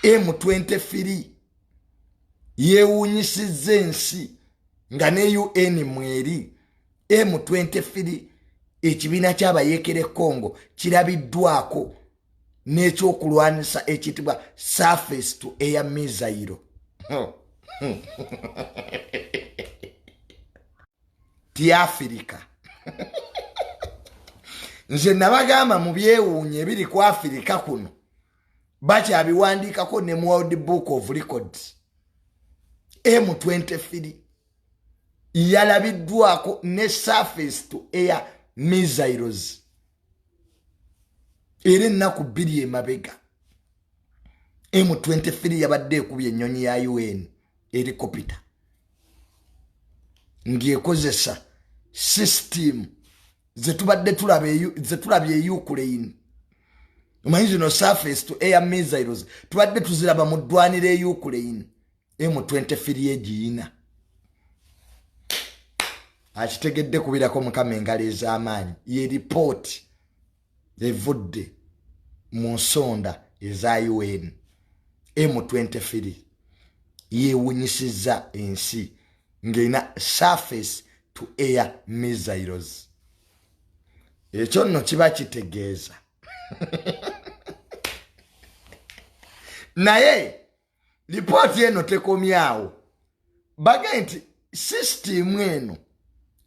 M23 yeewunyisizza ensi nga ne UN mweri. M23 ekibiina ky'abayeekere Congo kirabiddwako n'ekyokulwanisa ekitibwa surface to air missile. Ti Africa. Nze nabagamba mu byewuunye ebiri ku Africa kuno bakyabiwandiikako ne mu World Book of Records. M23 yalabiddwako ne surface to air missiles. Era ennaku bbiri emabega M23 yabadde ekubye ennyonyi ya UN helicopter ng'ekozesa system zetubadde tulabye Ukraine. Omanyi zino surface to air missiles tubadde tuziraba mu ddwaniro e Ukraine. M23 egiina akitegedde kubirako Mukama engalo ez'amaanyi. Ye report evudde mu nsonda eza UN. M23 yeewunyisizza ensi ng'erina surface to air missiles. Ekyo nno kiba kitegeeza naye lipooti eno tekomyawo. Bagamba nti system eno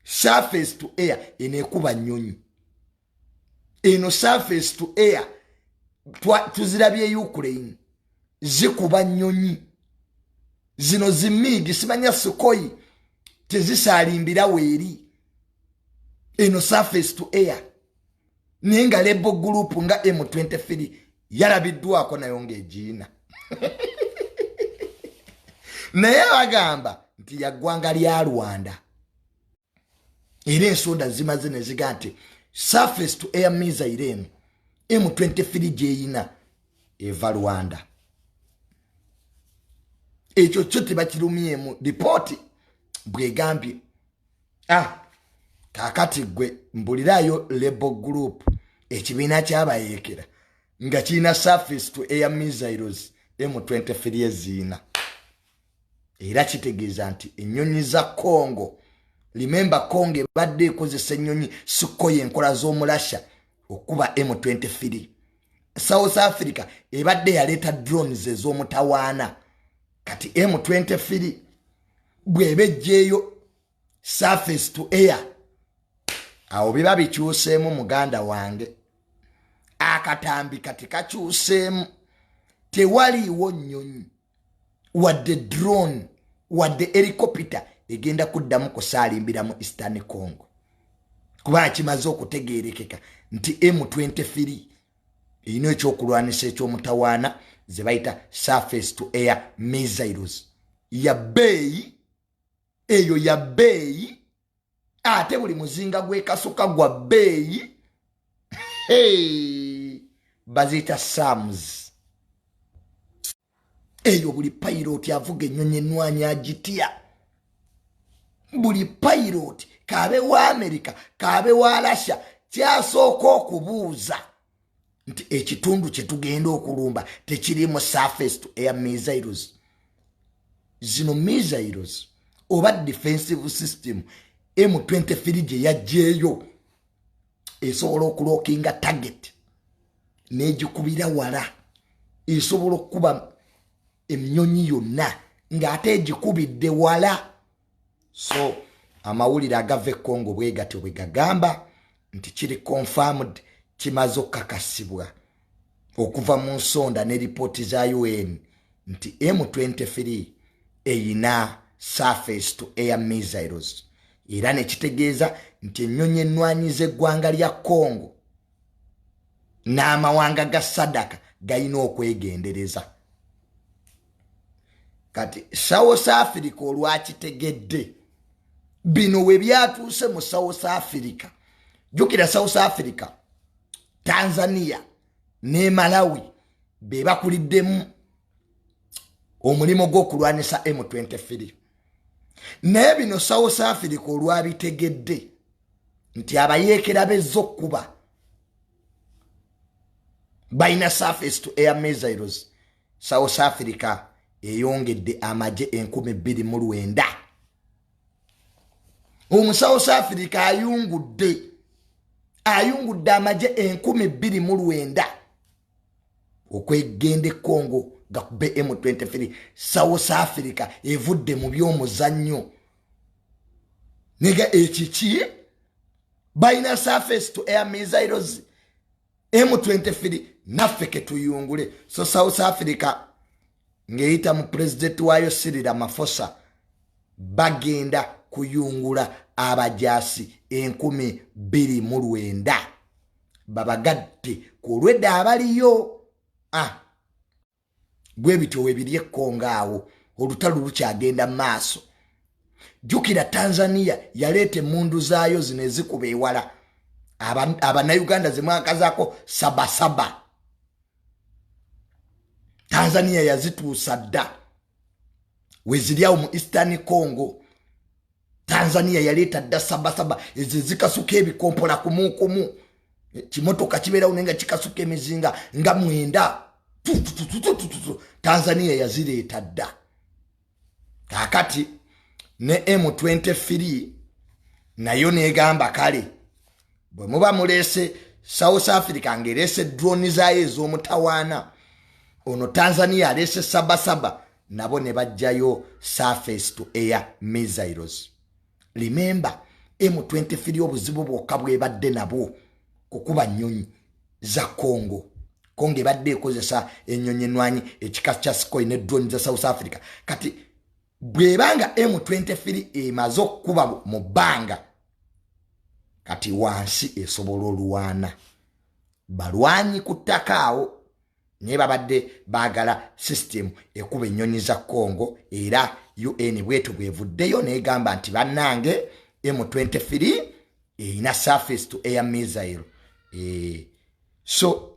surface to air eneekuba nnyonyi. Eno surface to air tuzirabye Ukraine zikuba nnyonyi. Zino zimigi simanya Sukhoi tezisalimbira weeri. Eno surface to air nenga lebo group nga M23 yalabiddwako nayo ng'egiina. Naye bagamba nti yaggwanga lya Rwanda. Era ensonda zimaze ne ziga nti surface to air missile eno M23 gyeyina eva Rwanda. Ekyo kyo tebakirumyemu. Lipooti bwegambye kakati gwe mbulirayo Labour Group ekibiina ky'abayeekera nga kirina surface to air missiles M23 eziina. Era kitegeeza nti ennyonyi za Congo, remember Congo ebadde ekozesa ennyonyi Sukhoi enkola z'omulasha okuba M23. South Africa ebadde yaleeta drones ez'omutawaana. Kati M23 bwebejjeeyo surface to air, awo biba bikyuseemu muganda wange. Akatambi kati kakyuseemu. Tewaliiwo nnyonyi wadde drone wadde helicopter egenda kuddamu kusaalimbira mu Eastern Congo. Kuba kimaze okutegeerekeka nti M23 erina ekyokulwanisa eky'omutawaana ze bayita surface to air missiles. Ya bbeeyi eyo ya bbeeyi, ate buli muzinga gw'ekasuka gwa bbeeyi. Bazita SAMS. Eyo buli pilot avuga ennyonyi ennwanyi agitya. Buli pilot kaabe wa America kaabe wa Russia kyasooka okubuuza nti ekitundu kye tugenda okulumba tekirimu surface to air missiles. Zino missiles oba defensive system M23 gye yaggyeeyo esobola okulookinga target n'egikubira wala. Esobola okuba emnyonyi yonna ng'ate egikubidde wala. So amawulire agava e Congo bwe gatyo bwe gagamba nti kiri confirmed, kimaze okukakasibwa okuva mu nsonda ne ripooti za UN nti M23 eyina surface to air missiles. Era ne kitegeeza nti ennyonyi ennwanyi z'eggwanga lya Congo n'amawanga ga Sadaka gayina okwegendereza. Kati South Africa olwakitegedde bino we byatuuse mu South Africa. Jukira South Africa, Tanzania ne Malawi be bakuliddemu omulimu gw'okulwanisa M23. Naye bino South Africa olwabitegedde nti abayeekera bezza okkuba bayina surface to air missiles, South Africa eyongedde amaje 29,000 South Africa ayungudde amaje 29,000 okwegende Congo gakube M23 South Africa evudde mu by'omuzannyo nega ekichi baina surface to air missiles M23 naffe tuyungule. So South Africa ngeita mu president wayo Cyril Ramaphosa bagenda kuyungula abajasi 29,000 babagadde kulwedda abaliyo bwe bityo webiri Congo awo olutalo lukyagenda maaso. Jukira Tanzania yalete mundu zaayo zino ezikuba ewala Uganda zemwaka zako 7 Tanzania yazituusa dda weziryawo mu Eastern Congo. Tanzania yaleta dda 7 ezizikasuka ebikompola kumukumu kimotoka kibeerawo nenga kikasuka emizinga nga 9 Tanzania yazireta dda. Kakati ne M23 nayo negamba kale bwe muba mulese South Africa ngerese drone zayo ez'omutawaana ono Tanzania alese 7 nabo ne bajjayo surface to air missiles. Remember M23 obuzibu bwokka bwebadde nabo kukuba nnyonyi za Congo ebadde ekozesa ennyonyi ennwanyi ekika kya Sukhoi ne drone za South Africa. Kati bwebanga M23 emaze okukuba mu bbanga kati wansi esobola olwana balwanyi ku ttaka awo naye babadde baagala system ekuba ennyonyi za Congo era UN bwetu bwevuddeyo negamba nti bannange M23 erina surface to air missile. So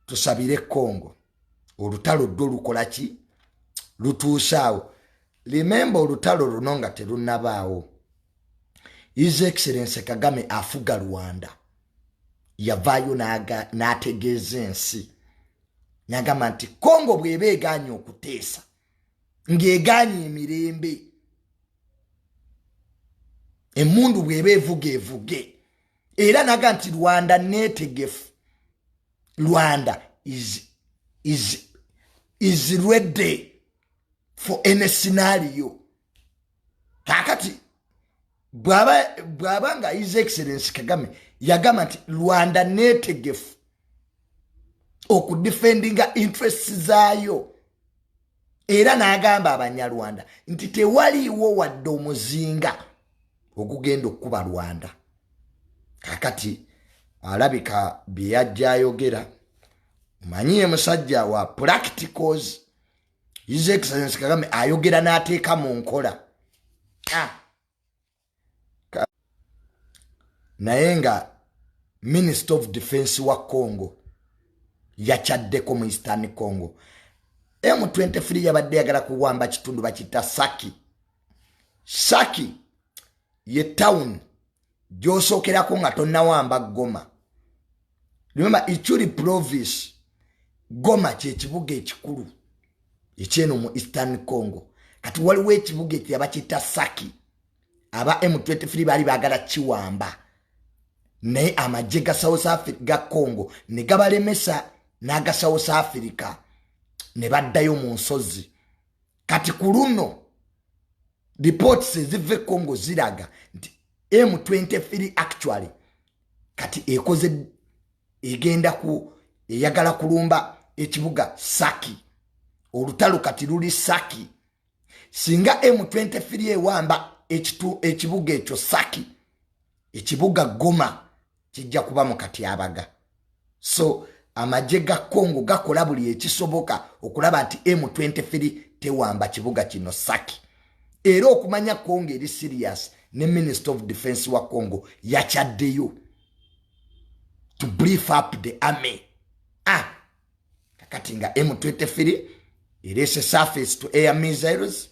tusabire Congo olutalo ddo lukola ki lutuusaawo. Remember olutalo luno nga terunabaawo His Excellency Kagame afuga Rwanda yavaayo n'ategeeza ensi n'agamba nti Congo bw'eba egaanye okuteesa ng'egaanye emirembe emmundu bw'eba evuge era n'agamba nti Rwanda neetegefu. Rwanda is ready for any scenario. Kakati bwaba nga His Excellency Kagame yagamba nti Rwanda neetegefu okudefendinga interests zaayo era n'agamba Abanyarwanda nti tewaliiwo wadde omuzinga ogugenda okukuba Rwanda. Kakati alabika bye yajja ayogera manyiye musajja wa practicals. His Excellency Kagame ayogera n'ateeka mu nkola. Naye nga Minister of Defense wa Congo yakyaddeko mu Eastern Congo. M23 yabadde yagala kuwamba kitundu bakita Saki. Saki ye town gy'osookerako nga tonnawamba Goma. Remember Ituri province Goma kye kibuga ekikulu ekyeno mu Eastern Congo. Kati waliwo ekibuga ekirala bakita Saki. Aba M23 bali baagala kiwamba naye amagye ga South Africa ga Congo ne gabalemesa n'aga South Africa ne baddayo mu nsozi. Kati ku luno reports ezive Congo ziraga nti M23 actually kati ekoze egenda ku eyagala kulumba ekibuga Saki. Olutalo kati luli Saki. Singa M23 ewamba ekibuga ekyo Saki, ekibuga Goma kijja kuba mu katyabaga. So amagye ga Congo gakola buli ekisoboka okulaba nti M23 tewamba kibuga kino Saki. Era okumanya Congo eri serious ne Minister of Defense wa Congo yakyaddeyo to brief up the army. Kakati nga M23 erese surface to air missiles.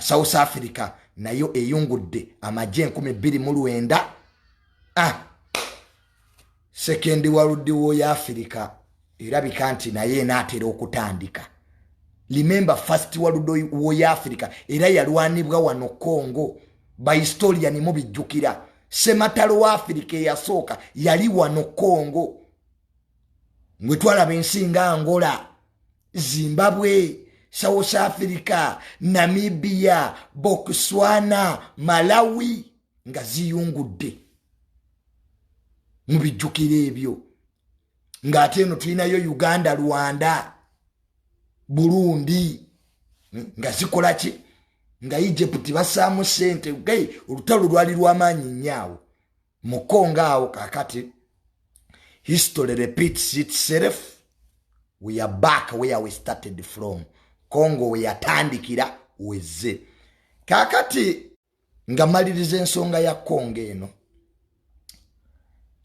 South Africa nayo eyungudde amagye 29,000. Sekendi waluddiwo ya Africa erabika nti naye naatera okutandika. Remember first World War ya Africa era yalwanibwa wano Congo by historian mu bijjukira. Sematalo wa Africa yasooka yali wano Congo. Mwe twalaba ensi nga Angola, Zimbabwe, South Africa, Namibia, Botswana, Malawi nga ziyungudde. Mu bijjukira ebyo. Nga ate eno tulinayo Uganda, Rwanda, Burundi nga zikola ki nga Egypt basaamu sente olutalo lwali lw'amaanyi nnyo mu Congo awo. Kakati history repeats itself. We are back where we started from. Congo we yatandikira weze. Kakati nga maliriza ensonga ya Congo eno,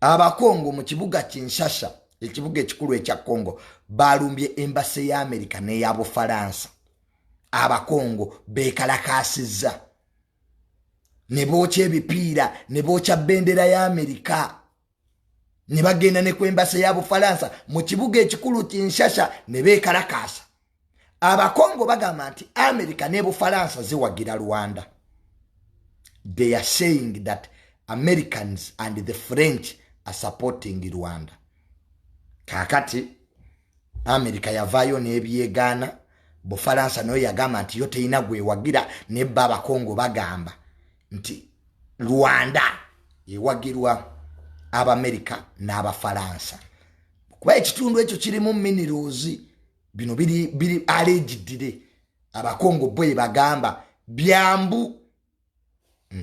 Abakongo mu kibuga Kinshasa, ekibuga ekikulu ekya Congo, balumbye embassy ya America ne ya Bufaransa. Abakongo bekalakasiza ne bocha ebipiira ne bocha bendera ya America ne bagenda ne ku embassy ya Bufaransa mu kibuga ekikulu Kinshasa ne bekalakasa. Abakongo bagamba nti America ne Bufaransa ziwagira Rwanda. They are saying that Americans and the French are supporting Rwanda. Kakati America yavayo n'ebyegana, Bufaransa nayo yagamba nti yo teyina gwewagira, ne Abakongo bagamba nti Rwanda yewagirwa Abamerika n'Abafaransa. Kuba ekitundu ekyo kirimu minerals bino biri allegedly. Abakongo bwe bagamba byambu.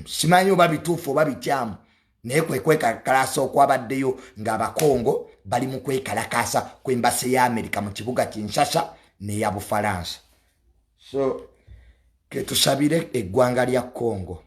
Simanyi oba bituufu oba bityamu, naye kwekalakasa okwabaddeyo ng'Abakongo bali mu kwekalakasa kw'embassy ya America mu kibuga Kinshasa ne ya Bufaransa. So ketusabire eggwanga lya Congo.